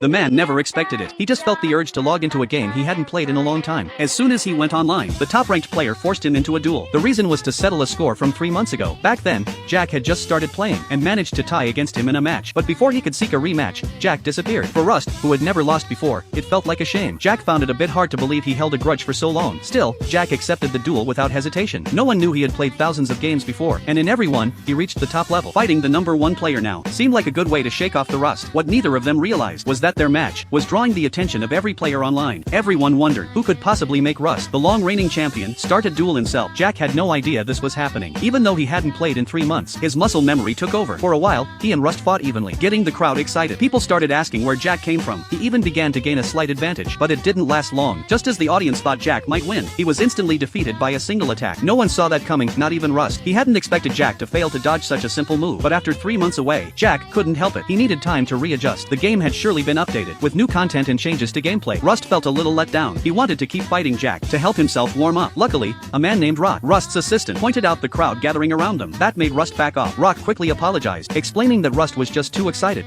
The man never expected it. He just felt the urge to log into a game he hadn't played in a long time. As soon as he went online, the top-ranked player forced him into a duel. The reason was to settle a score from 3 months ago. Back then, Jack had just started playing and managed to tie against him in a match. But before he could seek a rematch, Jack disappeared. For Rust, who had never lost before, it felt like a shame. Jack found it a bit hard to believe he held a grudge for so long. Still, Jack accepted the duel without hesitation. No one knew he had played thousands of games before, and in every one, he reached the top level. Fighting the number 1 player now seemed like a good way to shake off the rust. What neither of them realized was that their match was drawing the attention of every player online. Everyone wondered who could possibly make Rust the long-reigning champion start a duel himself. Jack had no idea this was happening. Even though he hadn't played in 3 months, his muscle memory took over. For a while, he and Rust fought evenly, getting the crowd excited. People started asking where Jack came from. He even began to gain a slight advantage, but it didn't last long. Just as the audience thought Jack might win, he was instantly defeated by a single attack. No one saw that coming, not even Rust. He hadn't expected Jack to fail to dodge such a simple move, but after 3 months away, Jack couldn't help it. He needed time to readjust. The game had surely been updated, with new content and changes to gameplay. Rust felt a little let down. He wanted to keep fighting Jack to help himself warm up. Luckily, a man named Rock, Rust's assistant, pointed out the crowd gathering around them. That made Rust back off. Rock quickly apologized, explaining that Rust was just too excited.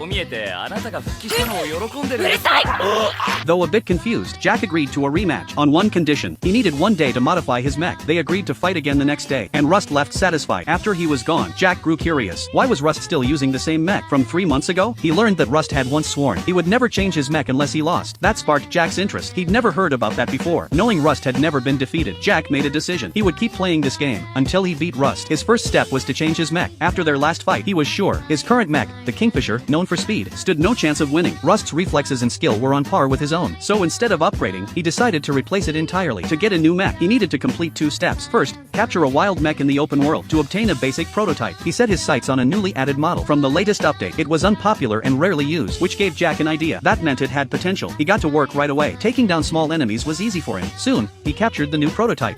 Though a bit confused, Jack agreed to a rematch on one condition. He needed 1 day to modify his mech. They agreed to fight again the next day, and Rust left satisfied. After he was gone, Jack grew curious. Why was Rust still using the same mech from 3 months ago? He learned that Rust had once sworn he would never change his mech unless he lost. That sparked Jack's interest. He'd never heard about that before. Knowing Rust had never been defeated, Jack made a decision. He would keep playing this game until he beat Rust. His first step was to change his mech. After their last fight, he was sure his current mech, the Kingfisher, known for speed, stood no chance of winning. Rust's reflexes and skill were on par with his own. So instead of upgrading, he decided to replace it entirely. To get a new mech, he needed to complete 2 steps. First, capture a wild mech in the open world. To obtain a basic prototype, he set his sights on a newly added model from the latest update. It was unpopular and rarely used, which gave Jack an idea. That meant it had potential. He got to work right away. Taking down small enemies was easy for him. Soon, he captured the new prototype.